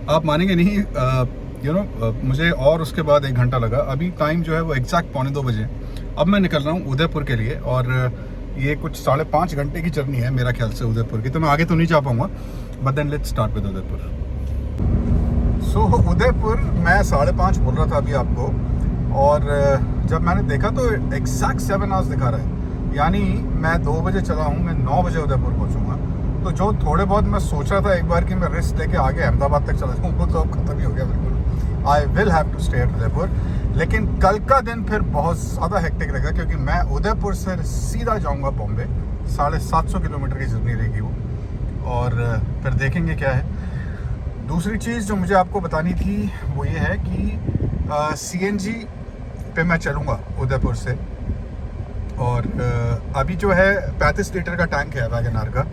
आप मानेंगे नहीं, मुझे और उसके बाद 1 घंटा लगा। अभी टाइम जो है वो एग्जैक्ट 1:45 है। अब मैं निकल रहा हूँ उदयपुर के लिए, और ये कुछ 5.5 घंटे की जर्नी है मेरा ख्याल से उदयपुर की, तो मैं आगे तो नहीं जा पाऊँगा, but then let's start with Udaipur. So Udaipur मैं 5:30 बोल रहा था अभी आपको, और जब मैंने देखा तो एग्जैक्ट 7 आवर्स दिखा रहा है। यानी मैं 2 बजे चला हूँ, मैं 9 बजे उदयपुर पहुँचूँगा। तो जो थोड़े बहुत मैं सोचा था एक बार कि मैं रिस्क लेके आगे अहमदाबाद तक चला जाऊँ, वो तो अब खत्म ही हो गया बिल्कुल। I will have to stay at Udaipur, लेकिन कल का दिन फिर बहुत ज़्यादा हेक्टिक रहेगा, क्योंकि मैं उदयपुर से सीधा जाऊँगा बॉम्बे। 750 किलोमीटर की जर्नी रहेगी वो, और फिर देखेंगे क्या है। दूसरी चीज़ जो मुझे आपको बतानी थी वो ये है कि CNG पे मैं चलूँगा उदयपुर से, और अभी जो है 35 लीटर का टैंक है वैगन आर का,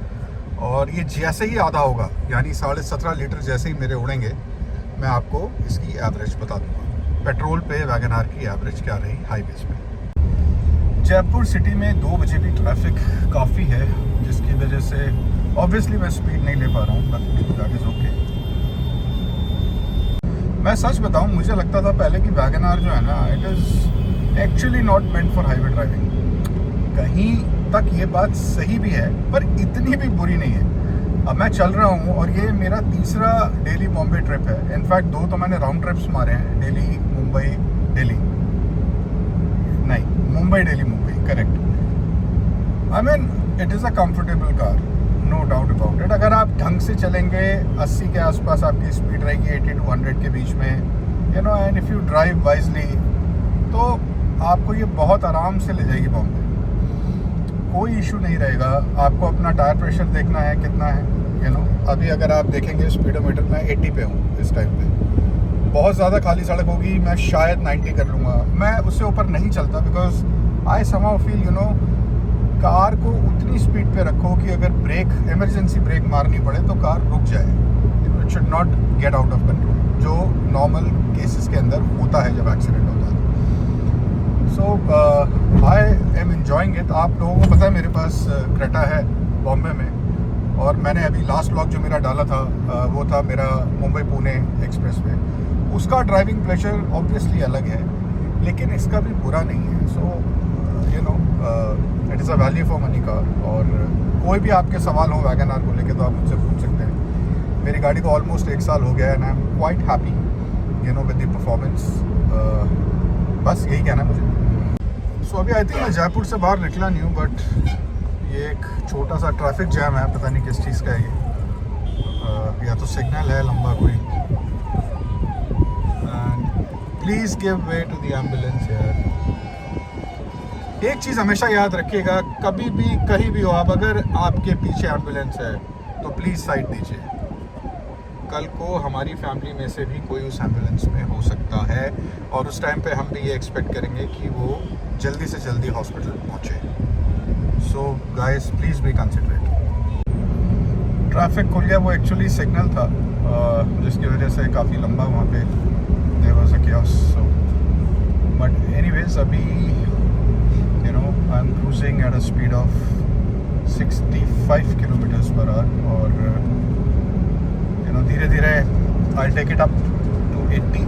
और ये जैसे ही आधा होगा, यानी 17.5 लीटर जैसे ही मेरे उड़ेंगे, मैं आपको इसकी एवरेज बता दूँगा। पेट्रोल पे वैगन आर की एवरेज क्या रही हाईवेज पे। जयपुर सिटी में 2 बजे भी ट्रैफिक काफ़ी है, जिसकी वजह से ऑब्वियसली मैं स्पीड नहीं ले पा रहा हूँ, बट दैट इज़ ओके। मैं सच बताऊँ, मुझे लगता था पहले कि वैगन आर जो है ना, it is actually not meant for highway driving. कहीं तक ये बात सही भी है, पर इतनी भी बुरी नहीं है। अब मैं चल रहा हूँ, और ये मेरा तीसरा दिल्ली बॉम्बे ट्रिप है। इनफैक्ट 2 तो मैंने राउंड ट्रिप्स मारे हैं, दिल्ली मुंबई दिल्ली, नहीं Mumbai Delhi Mumbai, correct. I mean it is a comfortable car, no doubt about it. अगर आप ढंग से चलेंगे, 80 के आसपास आपकी स्पीड रहेगी, 80 to 100 के बीच में, and if you drive wisely, तो आपको ये बहुत आराम से ले जाएगी बॉम्बे। कोई इशू नहीं रहेगा। आपको अपना टायर प्रेशर देखना है कितना है, अभी अगर आप देखेंगे स्पीडोमीटर में 80 पे हूँ इस टाइम पे। बहुत ज़्यादा खाली सड़क होगी, मैं शायद 90 कर लूँगा, मैं उससे ऊपर नहीं चलता, because I somehow feel car को उतनी स्पीड पे रखो कि अगर इमरजेंसी ब्रेक मारनी पड़े तो कार रुक जाए। It should not get out of control, जो नॉर्मल केसेस के अंदर होता है जब एक्सीडेंट होता है। So I am enjoying it. आप लोगों को पता है मेरे पास क्रेटा है बॉम्बे में, और मैंने अभी लास्ट व्लॉग जो मेरा डाला था वो था मेरा मुंबई पुणे एक्सप्रेस में। उसका ड्राइविंग प्लेजर ऑब्वियसली अलग है, लेकिन इसका भी बुरा नहीं है। So it is a value for money car. और कोई भी आपके सवाल हो वैगन आर को लेके तो आप मुझसे पूछ सकते हैं। मेरी गाड़ी को ऑलमोस्ट 1 साल हो गया है, and I am quite happy with the performance. बस यही कहना है मुझे। सो अभी आई थिंक मैं जयपुर से बाहर निकला नहीं हूँ, बट ये एक छोटा सा ट्रैफिक जैम है, पता नहीं किस चीज़ का है ये। या तो सिग्नल है लंबा कोई। And please give way to the ambulance यार। एक चीज़ हमेशा याद रखिएगा, कभी भी कहीं भी हो आप, अगर आपके पीछे एम्बुलेंस है तो प्लीज़ साइड दीजिए। कल को हमारी फैमिली में से भी कोई उस एम्बुलेंस में हो सकता है, और उस टाइम पे हम भी ये एक्सपेक्ट करेंगे कि वो जल्दी से जल्दी हॉस्पिटल पहुँचे। So guys please be considerate. Traffic खुल गया, वो एक्चुअली सिग्नल था, जिसकी वजह से काफ़ी लंबा वहाँ पे there was a chaos। So but anyways अभी I am cruising at a speed of 65 kilometres per hour, और धीरे धीरे I take it up to 80।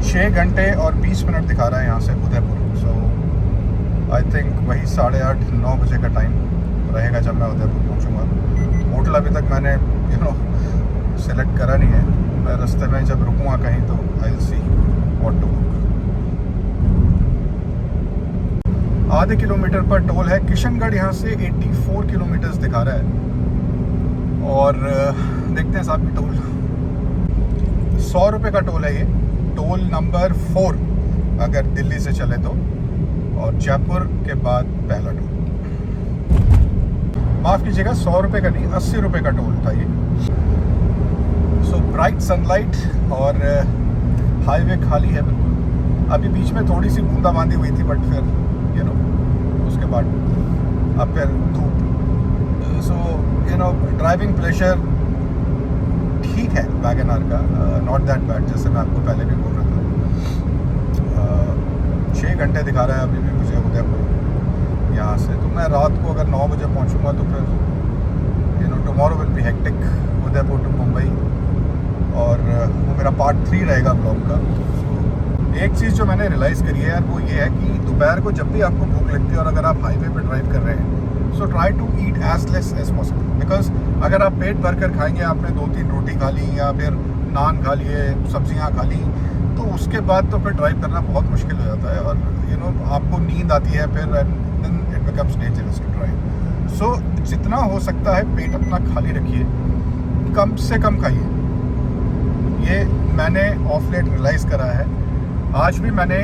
6 घंटे और 20 मिनट दिखा रहा है यहाँ से उदयपुर। सो आई थिंक वही 8:30-9 बजे का टाइम रहेगा जब मैं उदयपुर पहुँचूँगा। होटल अभी तक मैंने सेलेक्ट करा नहीं है। मैं रास्ते में जब रुकूँगा कहीं तो I will see what to. आधे किलोमीटर पर टोल है। किशनगढ़ यहाँ से 84 किलोमीटर्स दिखा रहा है, और देखते हैं साहब की टोल। 100 रुपये का टोल है ये, टोल नंबर 4 अगर दिल्ली से चले तो, और जयपुर के बाद पहला टोल। माफ़ कीजिएगा, 100 रुपये का नहीं, 80 रुपये का टोल था ये। सो ब्राइट सनलाइट, और हाईवे खाली है बिल्कुल। अभी बीच में थोड़ी सी बूंदाबांदी हुई थी, बट फिर उसके बाद अब फिर धूप। सो ड्राइविंग प्लेजर ठीक है वैगन आर का, नॉट दैट बैड, जैसे मैं आपको पहले भी बोल रहा था। 6 घंटे दिखा रहा है अभी भी मुझे उदयपुर यहाँ से। तो मैं रात को अगर 9 बजे पहुँचूँगा तो फिर tomorrow will be hectic, Udaipur to Mumbai और वो मेरा पार्ट 3 रहेगा ब्लॉग का। तो एक चीज़ जो मैंने रियलाइज़ करी है यार, वो ये है कि दोपहर को जब भी आपको भूख लगती है और अगर आप हाईवे पे ड्राइव कर रहे हैं, so try to eat as less as possible. Because अगर आप पेट भर कर खाएंगे, आपने 2-3 रोटी खा ली या फिर नान खा लिए, सब्जियां खा ली, तो उसके बाद तो फिर ड्राइव करना बहुत मुश्किल हो जाता है और आपको नींद आती है फिर, and then it becomes dangerous to drive. So जितना हो सकता है पेट अपना खाली रखिए, कम से कम खाइए। ये मैंने ऑफ लेट रियलाइज़ करा है। आज भी मैंने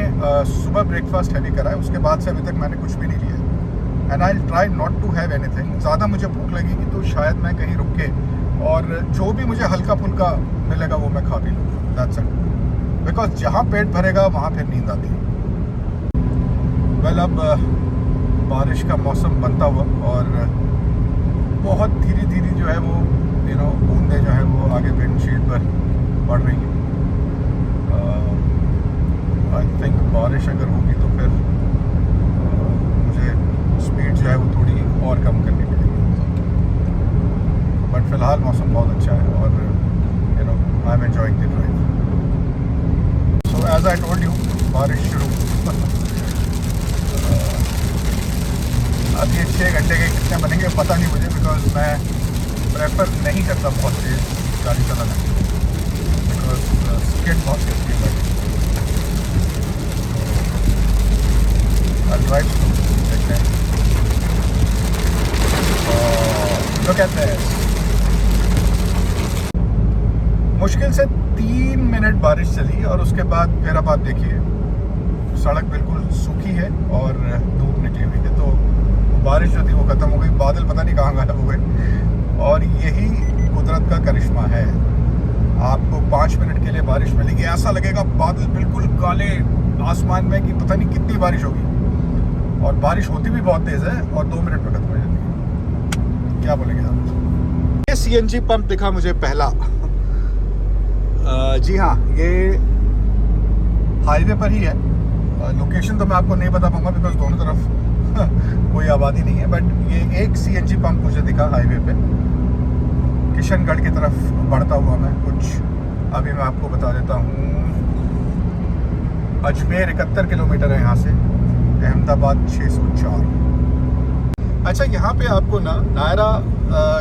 सुबह ब्रेकफास्ट हैवी करा है, उसके बाद से अभी तक मैंने कुछ भी नहीं लिया। And I try not to have anything. ज़्यादा मुझे भूख लगेगी तो शायद मैं कहीं रुक के और जो भी मुझे हल्का फुल्का मिलेगा वो मैं खा भी लूँगा, दैट्स इट। बिकॉज जहाँ पेट भरेगा वहाँ फिर नींद आती है। वेल, अब बारिश का मौसम बनता हुआ और बहुत धीरे धीरे जो है वो बूंदे जो है वो आगे विंडशील्ड पर पड़ रही है। आई थिंक बारिश अगर होगी तो फिर मुझे स्पीड जो है वो थोड़ी और कम करनी पड़ेगी। बट फिलहाल मौसम बहुत अच्छा है और I am enjoying the drive. So as I told you, बारिश शुरू। अब ये 6 घंटे के कितने बनेंगे पता नहीं मुझे, बिकॉज मैं प्रेफर नहीं करता बहुत तेज गाड़ी चलाना, बिकॉज स्किड बहुत गिरती है गाड़ी। ड्राइव देखते हैं। Look at this. मुश्किल से 3 मिनट बारिश चली और उसके बाद फिर अब आप देखिए सड़क बिल्कुल सूखी है और धूप निकली हुई है। तो बारिश जो थी वो ख़त्म हो गई, बादल पता नहीं कहाँ गायब हो गए। और यही कुदरत का करिश्मा है। आपको 5 मिनट के लिए बारिश मिलेगी, ऐसा लगेगा बादल बिल्कुल काले आसमान में कि पता नहीं कितनी बारिश होगी, और बारिश होती भी बहुत तेज़ है और 2 मिनट में खत्म हो जाती है। क्या बोलेंगे आप? ये CNG पंप दिखा मुझे पहला। जी हाँ, ये हाईवे पर ही है। लोकेशन तो मैं आपको नहीं बता पाऊंगा बिकॉज दोनों तरफ कोई आबादी नहीं है। बट ये एक CNG पंप मुझे दिखा हाईवे पे, किशनगढ़ की तरफ बढ़ता हुआ मैं कुछ। अभी मैं आपको बता देता हूँ, अजमेर 71 किलोमीटर है यहाँ से, अहमदाबाद 604। अच्छा, यहाँ पे आपको ना नायरा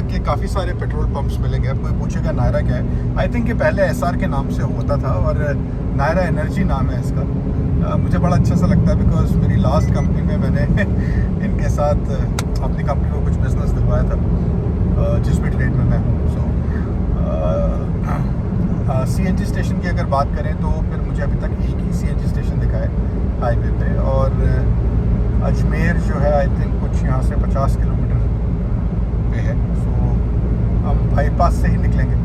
के काफ़ी सारे पेट्रोल पंप्स मिलेंगे। अब कोई पूछेगा नायरा क्या है, आई थिंक ये पहले SR के नाम से होता था और नायरा एनर्जी नाम है इसका। मुझे बड़ा अच्छा सा लगता है बिकॉज मेरी लास्ट कंपनी में मैंने इनके साथ अपनी कंपनी को कुछ बिजनेस दिलवाया था, जिस भी ट्रेड में मैं हूँ। सो CNG स्टेशन की अगर बात करें तो फिर मुझे अभी तक एक ही CNG स्टेशन दिखा है हाईवे पे, और अजमेर जो है आई थिंक कुछ यहाँ से 50 किलोमीटर पे है। सो हम बाईपास से ही निकलेंगे,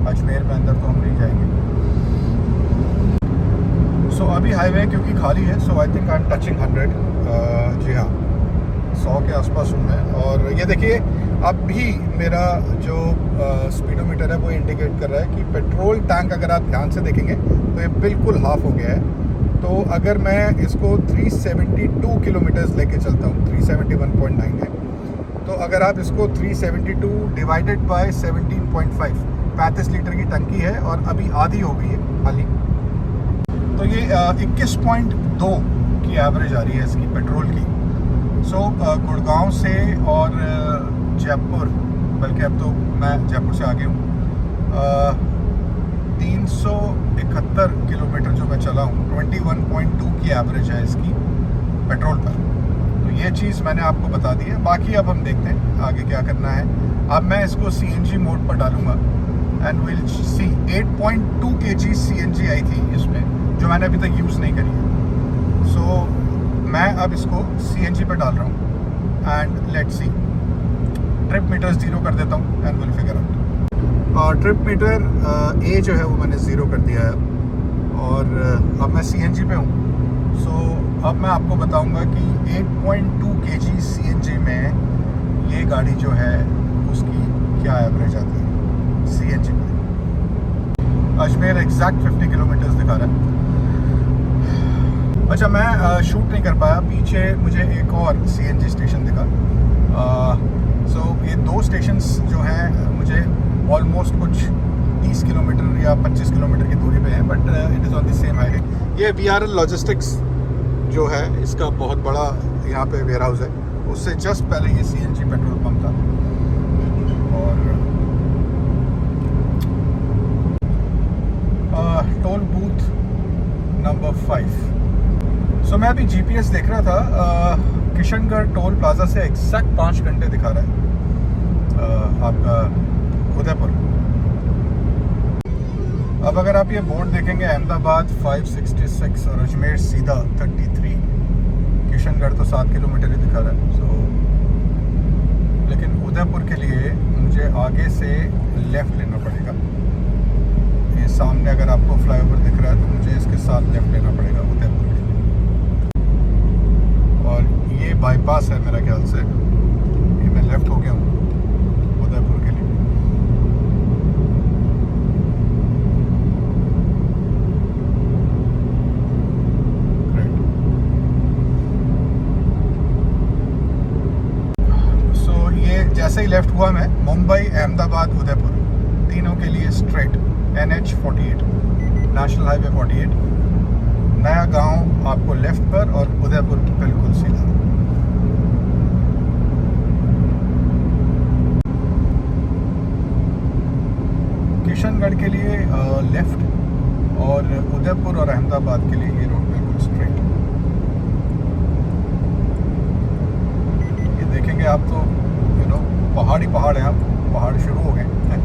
अजमेर में अंदर तो हम नहीं जाएंगे। सो अभी हाईवे क्योंकि खाली है, so I think I am touching 100। जी हाँ, 100 के आसपास हूँ मैं। और ये देखिए अब भी मेरा जो स्पीडोमीटर है वो इंडिकेट कर रहा है कि पेट्रोल टैंक अगर आप ध्यान से देखेंगे तो ये बिल्कुल हाफ हो गया है। तो अगर मैं इसको 372 किलोमीटर्स लेके चलता हूँ, 371.9 है, तो अगर आप इसको 372 डिवाइडेड बाय 17.5, 35 लीटर की टंकी है और अभी आधी हो गई है खाली, तो ये 21.2 की एवरेज आ रही है इसकी पेट्रोल की। सो गुड़गांव से और जयपुर, बल्कि अब तो मैं जयपुर से आगे हूँ, 371 किलोमीटर जो मैं चला हूँ, 21.2 की एवरेज है इसकी पेट्रोल पर। तो ये चीज़ मैंने आपको बता दी है। बाकी अब हम देखते हैं आगे क्या करना है। अब मैं इसको CNG मोड पर डालूँगा and will see. 8.2 kg CNG आई थी इसमें, जो मैंने अभी तक यूज़ नहीं करी है। सो मैं अब इसको CNG पर डाल रहा हूँ and let's see. Trip meter 0 कर देता हूँ and will figure out. Trip meter A जो है वो मैंने 0 कर दिया है और अब मैं CNG पे हूँ। सो अब मैं आपको बताऊँगा कि 8.2 kg CNG में ये गाड़ी जो है उसकी क्या एवरेज आती है CNG में। अजमेर एग्जैक्ट 50 किलोमीटर्स दिखा रहा है। अच्छा, मैं शूट नहीं कर पाया, पीछे मुझे एक और CNG स्टेशन दिखा। सो ये 2 स्टेशंस जो हैं मुझे ऑलमोस्ट कुछ 30 किलोमीटर या 25 किलोमीटर की दूरी पे है, but it is on the same highway. ये VRL लॉजिस्टिक्स जो है इसका बहुत बड़ा यहाँ पे वेयर हाउस है, उससे जस्ट पहले ये CNG पेट्रोल पंप था। और टोल बूथ नंबर 5। सो मैं अभी GPS देख रहा था, किशनगढ़ टोल प्लाजा से एग्जैक्ट 5 घंटे दिखा रहा है आपका उदयपुर। अब अगर आप ये बोर्ड देखेंगे, अहमदाबाद 566 और अजमेर सीधा 33, किशनगढ़ तो 7 किलोमीटर ही दिखा रहा है। सो लेकिन उदयपुर के लिए मुझे आगे से लेफ़्ट लेना पड़ेगा। ये सामने अगर आपको फ्लाईओवर दिख रहा है तो मुझे इसके साथ लेफ़्ट लेना पड़ेगा उदयपुर के लिए। और ये बाईपास है मेरा ख्याल से, ये मैं लेफ़्ट हो गया हूँ उदयपुर के लिए। जैसे ही लेफ्ट हुआ मैं, मुंबई, अहमदाबाद, उदयपुर तीनों के लिए स्ट्रेट NH 48, नेशनल हाईवे 48, नया गांव आपको लेफ्ट पर और उदयपुर बिल्कुल सीधा। किशनगढ़ के लिए लेफ्ट और उदयपुर और अहमदाबाद के लिए ये रोड बिल्कुल स्ट्रेट। ये देखेंगे आप तो पहाड़ी पहाड़ हैं, अब पहाड़ शुरू हो गए हैं।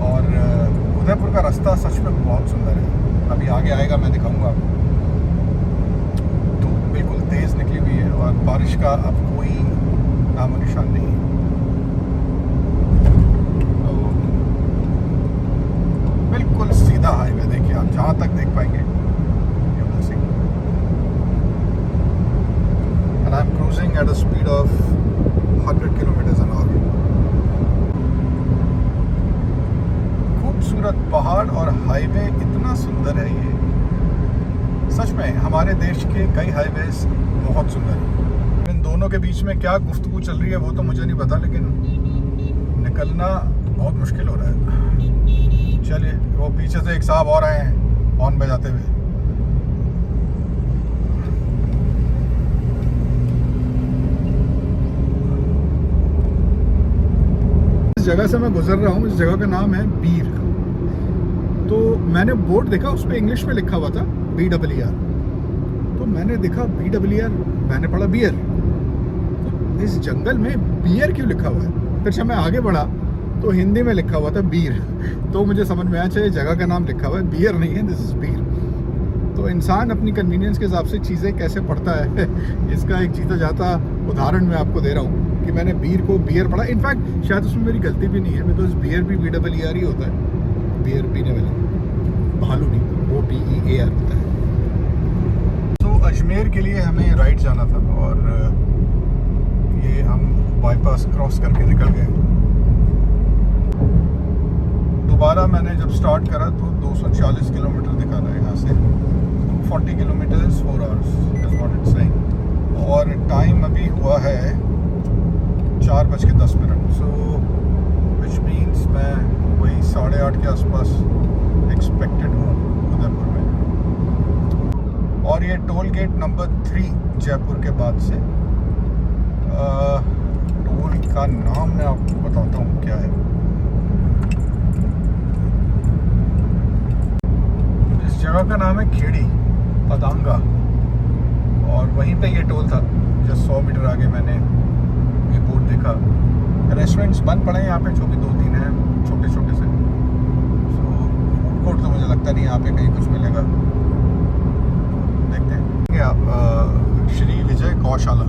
और उदयपुर का रास्ता सच में बहुत सुंदर है। अभी आगे आएगा, मैं दिखाऊंगा आपको। धूप बिल्कुल तेज़ निकली हुई है और बारिश का अब कोई नामो निशान नहीं है। तो बिल्कुल सीधा हाईवे, देखिए आप जहाँ तक देख पाएंगे। And I am cruising at a speed of 100 kilometres an hour. खूबसूरत पहाड़ और हाईवे, इतना सुंदर है ये। सच में हमारे देश के कई हाईवेज बहुत सुंदर हैं। इन दोनों के बीच में क्या गुफ्तगू चल रही है वो तो मुझे नहीं पता, लेकिन निकलना बहुत मुश्किल हो रहा है। चलिए, वो पीछे से एक साहब और आए हैं हॉर्न बजाते हुए। इस जगह से मैं गुजर रहा हूँ, इस जगह का नाम है बीर। तो मैंने बोर्ड देखा, उस पर इंग्लिश में लिखा हुआ था BRR। तो मैंने देखा BRR, मैंने पढ़ा बियर। तो इस जंगल में बियर क्यों लिखा हुआ है? फिर जब मैं आगे बढ़ा तो हिंदी में लिखा हुआ था बीर। तो मुझे समझ में आया, अच्छा ये जगह का नाम लिखा हुआ है, बियर नहीं है, दिस इज बीर। तो इंसान अपनी कन्वीनियंस के हिसाब से चीज़ें कैसे पढ़ता है इसका एक जीता जाता उदाहरण मैं आपको दे रहा हूँ कि मैंने बीर को बियर पढ़ा। इनफैक्ट शायद उसमें मेरी गलती भी नहीं है, बिकॉज बियर भी BRR ही होता है। बियर पीने वाले, भालू नहीं, OTEAR होता है। तो अजमेर के लिए हमें राइट जाना था और ये हम बाईपास क्रॉस करके निकल गए। दोबारा मैंने जब स्टार्ट करा तो 240 किलोमीटर दिखा रहा है यहाँ से। 40 kilometres 4 hours is what it's saying. और टाइम अभी हुआ है 4:10। सो विच मीन्स मैं वही 8:30 के आसपास एक्सपेक्टेड हूँ उदयपुर में। और ये टोल गेट नंबर 3 जयपुर के बाद से। टोल का नाम मैं आपको बताता हूँ क्या है। इस जगह का नाम है खेड़ी पदांगा और वहीं पे ये टोल था। जस्ट 100 मीटर आगे मैंने ये बोर्ड देखा। रेस्टोरेंट्स बंद पड़े हैं यहाँ पे, जो भी 2-3 हैं छोटे छोटे से। सो फूड कोर्ट तो मुझे लगता नहीं यहाँ पे कहीं कुछ मिलेगा। देखते हैं आप श्री विजय गौशाला।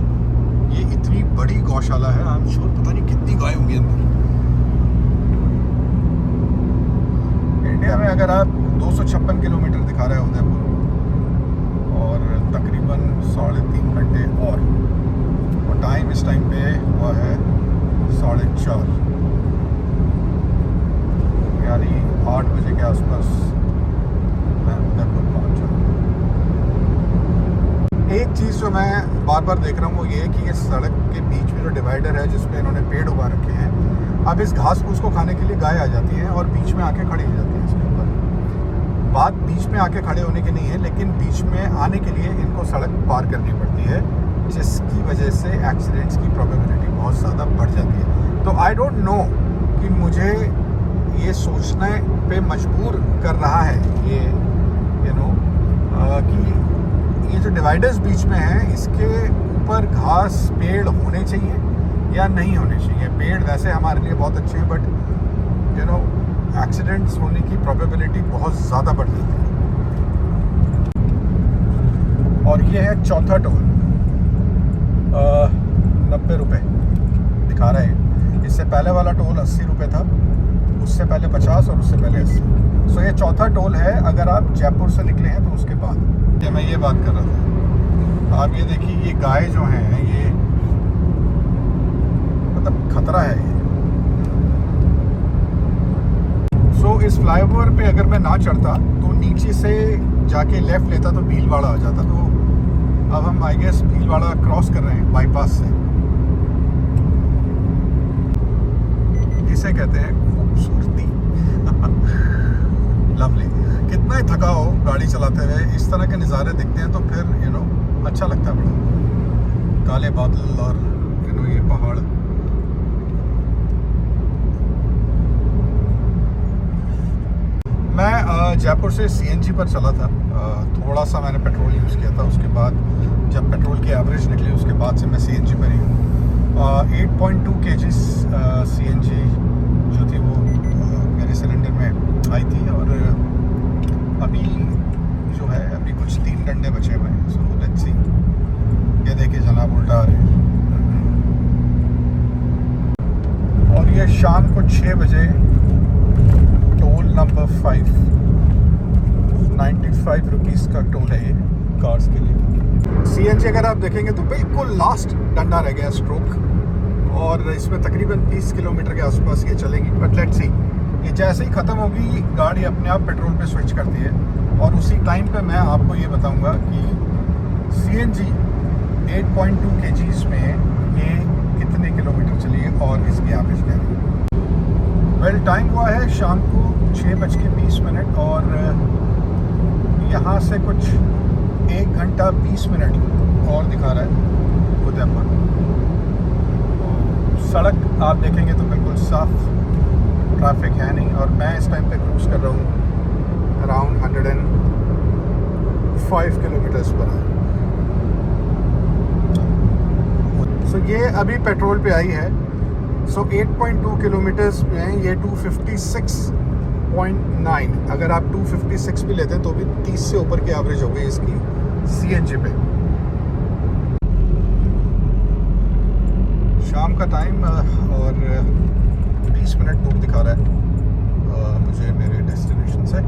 ये इतनी बड़ी गौशाला है, आई एम श्योर पता नहीं कितनी गाय होंगी अंदर। इंडिया में अगर आप 256 किलोमीटर दिखा रहा है उदयपुर और तकरीबन 3.5 घंटे और टाइम इस टाइम पे हुआ है 4:30, यानी 8 बजे के आसपास मैं उदयपुर पहुंच जाऊँ। एक चीज़ जो मैं बार बार देख रहा हूँ वो ये है कि इस सड़क के बीच में जो डिवाइडर है जिसमें इन्होंने पेड़ उगा रखे हैं, अब इस घास फूस को खाने के लिए गाय आ जाती है और बीच में आके खड़ी हो जाती है इसके ऊपर। बात बीच में आके खड़े होने की नहीं है, लेकिन बीच में आने के लिए इनको सड़क पार करनी पड़ती है, जिसकी वजह से एक्सीडेंट्स की प्रोबेबिलिटी बहुत ज़्यादा बढ़ जाती है। तो आई डोंट नो कि मुझे ये सोचने पे मजबूर कर रहा है ये कि ये जो डिवाइडर्स बीच में हैं इसके ऊपर घास पेड़ होने चाहिए या नहीं होने चाहिए। पेड़ वैसे हमारे लिए बहुत अच्छे हैं, बट एक्सीडेंट्स होने की प्रोबेबिलिटी बहुत ज़्यादा बढ़ जाती है। और ये है चौथा टोल, 90 रुपये दिखा रहा है। इससे पहले वाला टोल 80 रुपये था, उससे पहले 50 और उससे पहले 80। सो ये चौथा टोल है अगर आप जयपुर से निकले हैं तो उसके बाद। क्या मैं ये बात कर रहा था, आप ये देखिए ये गाय जो हैं ये मतलब खतरा है ये। सो इस फ्लाईओवर पे अगर मैं ना चढ़ता तो नीचे से जाके लेफ़्ट लेता तो भीलवाड़ा आ जाता। तो अब हम आई गेस भीलवाड़ा क्रॉस कर रहे हैं बाईपास से। इसे कहते हैं खूबसूरती। लवली। कितना ही थका हो गाड़ी चलाते हुए, इस तरह के नज़ारे दिखते हैं तो फिर अच्छा लगता है बड़ा। काले बादल और ये पहाड़। मैं जयपुर से सीएनजी पर चला था। थोड़ा सा मैंने पेट्रोल यूज़ किया था, उसके बाद जब पेट्रोल की एवरेज निकली उसके बाद से मैं सीएनजी पर ही हूँ। 8.2 kgs सीएनजी जो थी वो मेरे सिलेंडर में आई थी। और अभी जो है अभी कुछ 3 डंडे बचे हुए हैं। So let's see. ये देखिए जनाब उल्टा आ रहे हैं। और ये शाम को 6 बजे टोल नंबर 5, 95 रुपीज़ का टोल है ये कार्स के लिए। सीएनजी अगर आप देखेंगे तो बिल्कुल लास्ट डंडा रह गया स्ट्रोक, और इसमें तकरीबन 30 किलोमीटर के आसपास ये चलेगी। बट लेट्स सी, ये जैसे ही ख़त्म होगी गाड़ी अपने आप पेट्रोल पे स्विच करती है, और उसी टाइम पे मैं आपको ये बताऊंगा कि सीएनजी 8.2 kgs में ये कितने किलोमीटर चली है और इसकी एवरेज क्या है। वेल टाइम हुआ है शाम को 6:20 और यहाँ से कुछ 1 घंटा 20 मिनट और दिखा रहा है उदयपुर। सड़क आप देखेंगे तो बिल्कुल साफ, ट्रैफिक है नहीं। और मैं इस टाइम पे क्रूज़ कर रहा हूँ अराउंड 105 किलोमीटर्स पर आवर। सो ये अभी पेट्रोल पे आई है। सो 8.2 किलोमीटर्स में ये 256.9, अगर आप 256 भी लेते हैं तो भी 30 से ऊपर की एवरेज हो गई इसकी सीएनजी पे। शाम का टाइम और 20 मिनट दूर दिखा रहा है मुझे मेरे डेस्टिनेशन से।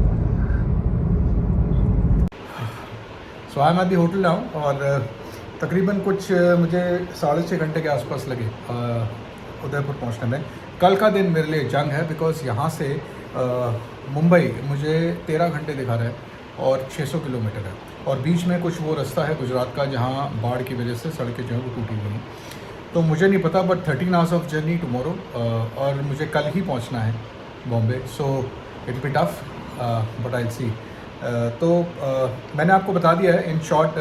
So I am at the hotel now, और तकरीबन कुछ मुझे 6.5 घंटे के आसपास लगे उदयपुर पहुंचने में। कल का दिन मेरे लिए जंग है, बिकॉज़ यहाँ से मुंबई मुझे 13 घंटे दिखा रहा है और 600 किलोमीटर है। और बीच में कुछ वो रास्ता है गुजरात का जहाँ बाढ़ की वजह से सड़कें जो है वो टूटी हुई हैं। तो मुझे नहीं पता, but 13 hours of journey tomorrow, और मुझे कल ही पहुँचना है Bombay. So it be tough but I see. तो मैंने आपको बता दिया है इन शॉर्ट।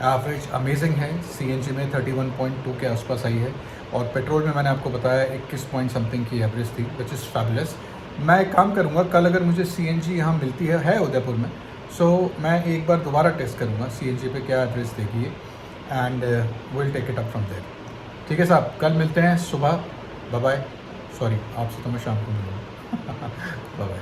एवरेज अमेजिंग है, सीएनजी में 31.2 के आसपास आई है, और पेट्रोल में मैंने आपको बताया 21 पॉइंट समथिंग की एवरेज थी, विच इज़ फैबुलस। मैं एक काम करूँगा, कल अगर मुझे सीएनजी यहाँ मिलती है उदयपुर में, सो मैं एक बार दोबारा टेस्ट करूँगा सीएनजी पे क्या एवरेज देगी and will take it up from there. ठीक है साहब, कल मिलते हैं सुबह। Bye bye. सॉरी, आपसे तो मैं शाम को मिलूँगा। Bye bye.